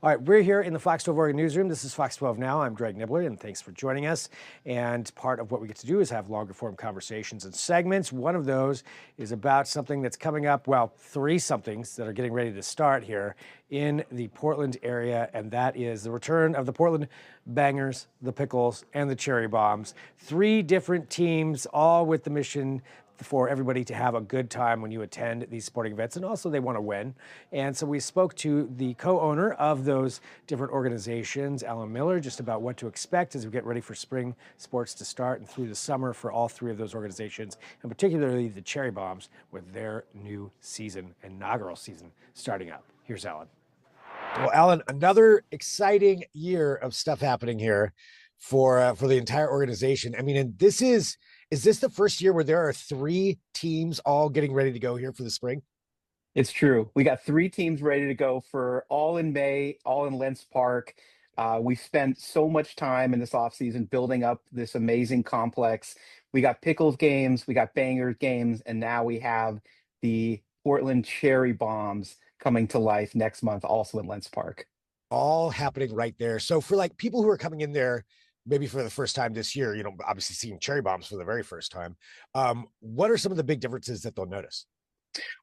All right, we're here in the Fox 12 Oregon newsroom. This is Fox 12 Now. I'm Greg Nibbler, and thanks for joining us. And part of what we get to do is have longer form conversations and segments. One of those is about something that's coming up, well, three somethings that are getting ready to start here in the Portland area, and that is the return of the Portland Bangers, the Pickles, and the Cherry Bombs. Three different teams, all with the mission for everybody to have a good time when you attend these sporting events, and also they want to win. And so we spoke to the co-owner of those different organizations, Alan Miller, just about what to expect as we get ready for spring sports to start and through the summer for all three of those organizations, and particularly the Cherry Bombs with their new season, inaugural season, starting up. Here's Alan. Well, Alan, another exciting year of stuff happening here for the entire organization. I mean, and is this the first year where there are three teams all getting ready to go here for the spring? It's true. We got three teams ready to go for all in May, all in Lentz Park. We spent so much time in this offseason building up this amazing complex. We got Pickles games, we got Bangers games, and now we have the Portland Cherry Bombs coming to life next month, also in Lentz Park. All happening right there. So for like people who are coming in there maybe for the first time this year, obviously seeing cherry bombs for the very first time, what are some of the big differences that they'll notice?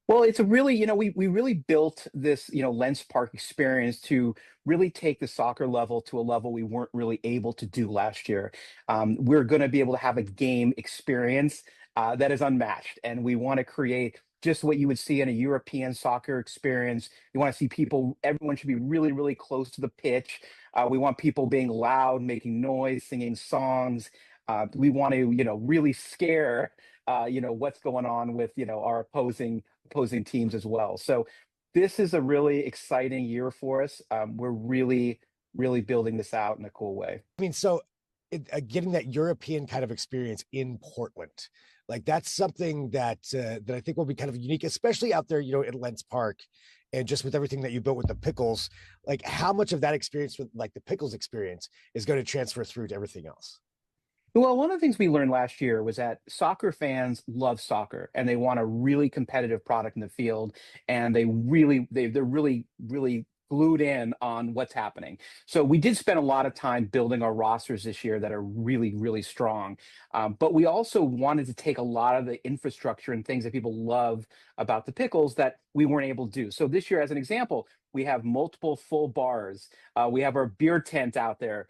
Well, it's a really, we really built this, Lens Park experience to really take the soccer level to a level we weren't really able to do last year. We're going to be able to have a game experience that is unmatched, and we want to create just what you would see in a European soccer experience. You want to see people, everyone should be really, really close to the pitch. We want people being loud, making noise, singing songs. We want to, really scare what's going on with our opposing teams as well. So this is a really exciting year for us. We're really building this out in a cool way. I mean, so getting that European kind of experience in Portland, like that's something that I think will be kind of unique, especially out there, in Lentz Park, and just with everything that you built with the Pickles. Like, how much of that experience with like the Pickles experience is going to transfer through to everything else? Well, one of the things we learned last year was that soccer fans love soccer and they want a really competitive product in the field, and they're really glued in on what's happening. So we did spend a lot of time building our rosters this year that are really strong. But we also wanted to take a lot of the infrastructure and things that people love about the Pickles that we weren't able to do. So this year, as an example, we have multiple full bars. We have our beer tent out there.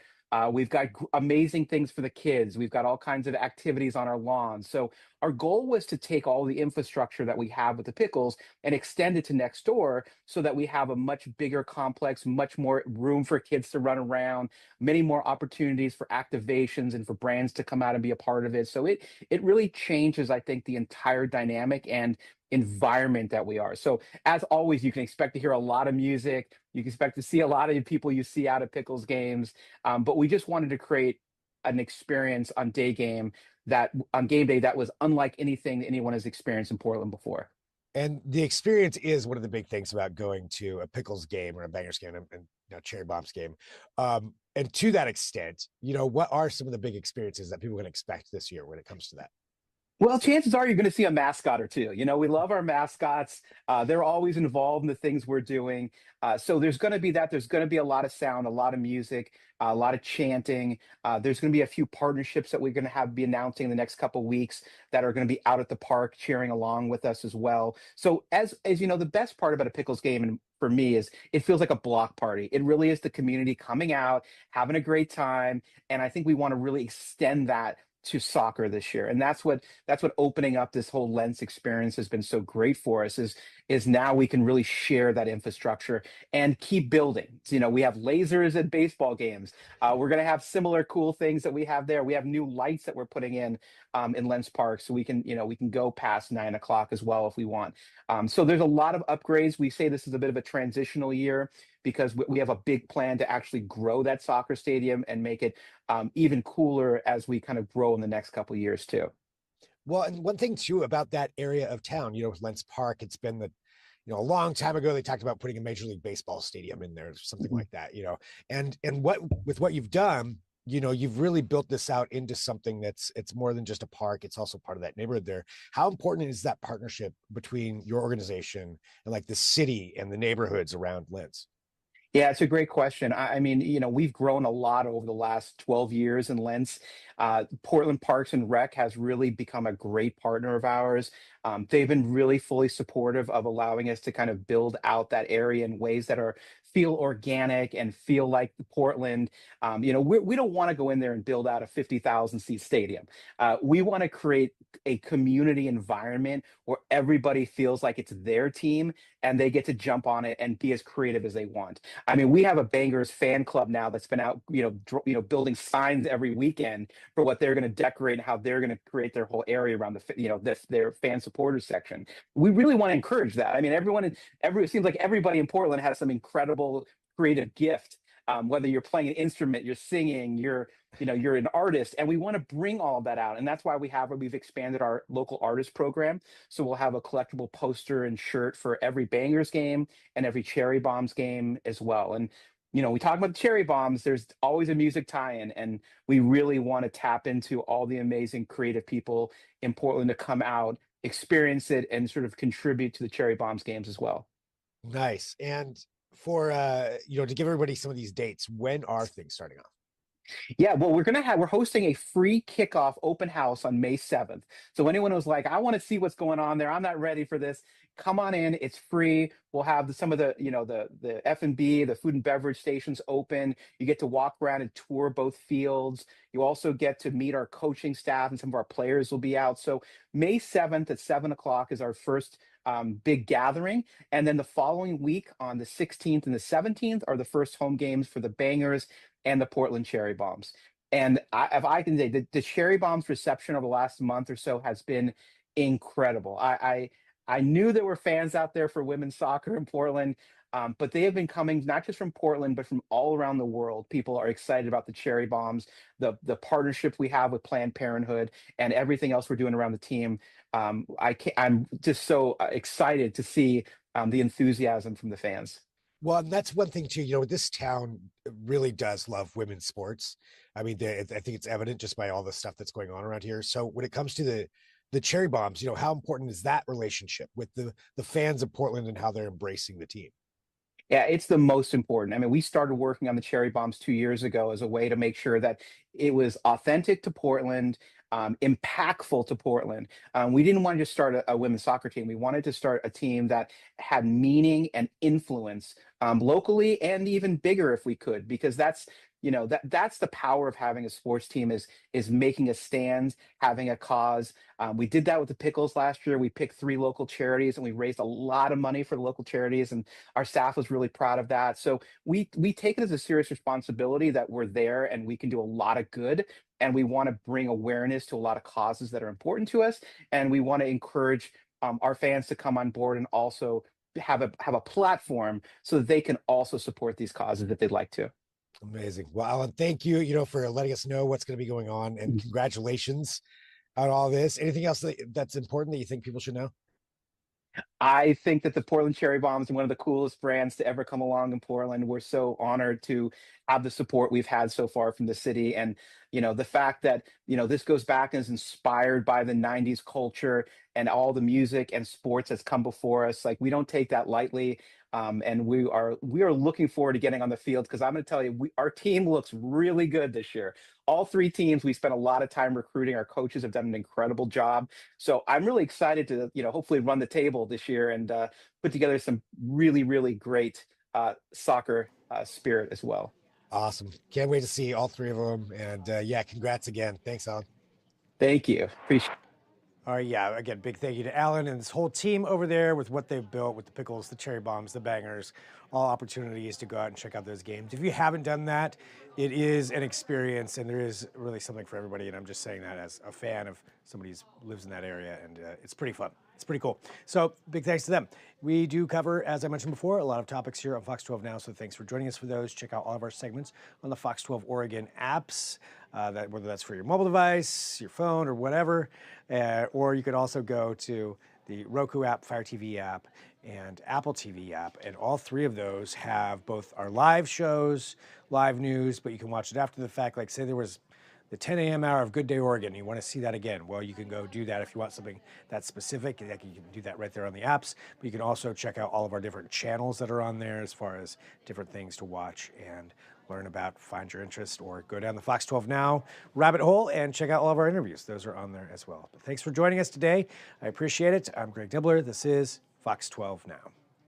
We've got amazing things for the kids. We've got all kinds of activities on our lawn. So our goal was to take all the infrastructure that we have with the Pickles and extend it to next door so that we have a much bigger complex, much more room for kids to run around, many more opportunities for activations and for brands to come out and be a part of it. So it really changes, I think, the entire dynamic and environment that we are. So as always, you can expect to hear a lot of music. You can expect to see a lot of the people you see out at Pickles games. But we just wanted to create an experience on game day that was unlike anything that anyone has experienced in Portland before. And the experience is one of the big things about going to a Pickles game or a Bangers game and Cherry Bombs game. And to that extent, what are some of the big experiences that people can expect this year when it comes to that? Well, chances are you're going to see a mascot or two. We love our mascots. They're always involved in the things we're doing. So there's going to be that. There's going to be a lot of sound, a lot of music, a lot of chanting. There's going to be a few partnerships that we're going to be announcing in the next couple of weeks that are going to be out at the park cheering along with us as well. So as you know, the best part about a Pickles game, and for me, is it feels like a block party. It really is the community coming out, having a great time, and I think we want to really extend that to soccer this year. And that's what opening up this whole Lens experience has been so great for us, is now we can really share that infrastructure and keep building. So, we have lasers at baseball games. We're going to have similar cool things that we have there. We have new lights that we're putting in Lens Park, so we can go past 9 o'clock as well if we want. So there's a lot of upgrades. We say this is a bit of a transitional year because we have a big plan to actually grow that soccer stadium and make it even cooler as we kind of grow in the next couple of years too. Well, and one thing too about that area of town, with Lentz Park, it's been a long time ago they talked about putting a Major League Baseball stadium in there, something like that, and what you've done, you've really built this out into something it's more than just a park. It's also part of that neighborhood there. How important is that partnership between your organization and like the city and the neighborhoods around Lentz? Yeah, it's a great question. I mean, we've grown a lot over the last 12 years in Lents. Portland Parks and Rec has really become a great partner of ours. They've been really fully supportive of allowing us to kind of build out that area in ways that are feel organic and feel like Portland. We don't want to go in there and build out a 50,000 seat stadium. We want to create a community environment where everybody feels like it's their team and they get to jump on it and be as creative as they want. I mean, we have a Bangers fan club now that's been out, building signs every weekend for what they're going to decorate and how they're going to create their whole area around their fan supporters section. We really want to encourage that. I mean, it seems like everybody in Portland has some incredible creative gift. Whether you're playing an instrument, you're singing, you're an artist, and we want to bring all of that out. And that's why we've expanded our local artist program. So we'll have a collectible poster and shirt for every Bangers game and every Cherry Bombs game as well. And we talk about the Cherry Bombs, there's always a music tie-in, and we really want to tap into all the amazing creative people in Portland to come out, experience it, and sort of contribute to the Cherry Bombs games as well. Nice. And for to give everybody some of these dates, when are things starting off? Yeah, well, we're hosting a free kickoff open house on May 7th. So anyone who's like, I want to see what's going on there, I'm not ready for this, come on in. It's free. We'll have some of the F&B, the food and beverage stations open. You get to walk around and tour both fields. You also get to meet our coaching staff, and some of our players will be out. So May 7th at 7 o'clock is our first big gathering. And then the following week on the 16th and the 17th are the first home games for the Bangers and the Portland Cherry Bombs. And if I can say, the Cherry Bombs reception over the last month or so has been incredible. I knew there were fans out there for women's soccer in Portland, but they have been coming not just from Portland, but from all around the world. People are excited about the Cherry Bombs, the partnership we have with Planned Parenthood, and everything else we're doing around the team. I'm just so excited to see the enthusiasm from the fans. Well, and that's one thing too. This town really does love women's sports. I mean, I think it's evident just by all the stuff that's going on around here. So when it comes to the Cherry Bombs, how important is that relationship with the fans of Portland and how they're embracing the team? Yeah, it's the most important. I mean, we started working on the Cherry Bombs 2 years ago as a way to make sure that it was authentic to Portland, impactful to Portland. We didn't want to just start a women's soccer team. We wanted to start a team that had meaning and influence locally, and even bigger if we could, because that's the power of having a sports team is making a stand, having a cause. We did that with the Pickles last year. We picked 3 local charities and we raised a lot of money for the local charities, and our staff was really proud of that. So we take it as a serious responsibility that we're there and we can do a lot of good, and we want to bring awareness to a lot of causes that are important to us, and we want to encourage our fans to come on board and also have a platform so that they can also support these causes if they'd like to. Amazing. Well, Alan, thank you, for letting us know what's going to be going on, and congratulations on all this. Anything else that's important that you think people should know? I think that the Portland Cherry Bombs are one of the coolest brands to ever come along in Portland. We're so honored to have the support we've had so far from the city. And, the fact that, this goes back and is inspired by the 90s culture and all the music and sports that's come before us. Like, we don't take that lightly. And we are looking forward to getting on the field, because I'm going to tell you, our team looks really good this year. All 3 teams, we spent a lot of time recruiting. Our coaches have done an incredible job. So I'm really excited to, hopefully run the table this year and put together some really, really great soccer spirit as well. Awesome. Can't wait to see all 3 of them. And congrats again. Thanks, Alan. Thank you. Appreciate it. All right, yeah, again, big thank you to Alan and this whole team over there with what they've built with the Pickles, the Cherry Bombs, the Bangers, all opportunities to go out and check out those games. If you haven't done that, it is an experience, and there is really something for everybody, and I'm just saying that as a fan of somebody who lives in that area, and it's pretty fun. It's pretty cool. So big thanks to them. We do cover, as I mentioned before, a lot of topics here on Fox 12 Now, so thanks for joining us for those. Check out all of our segments on the Fox 12 Oregon apps, whether that's for your mobile device, your phone, or whatever, or you could also go to the Roku app, Fire TV app, and Apple TV app, and all 3 of those have both our live shows, live news, but you can watch it after the fact. Like, say there was the 10 a.m. hour of Good Day Oregon. You want to see that again? Well, you can go do that if you want something that's specific. You can do that right there on the apps. But you can also check out all of our different channels that are on there as far as different things to watch and learn about, find your interest, or go down the Fox 12 Now rabbit hole and check out all of our interviews. Those are on there as well. But thanks for joining us today. I appreciate it. I'm Greg Dibler. This is Fox 12 Now.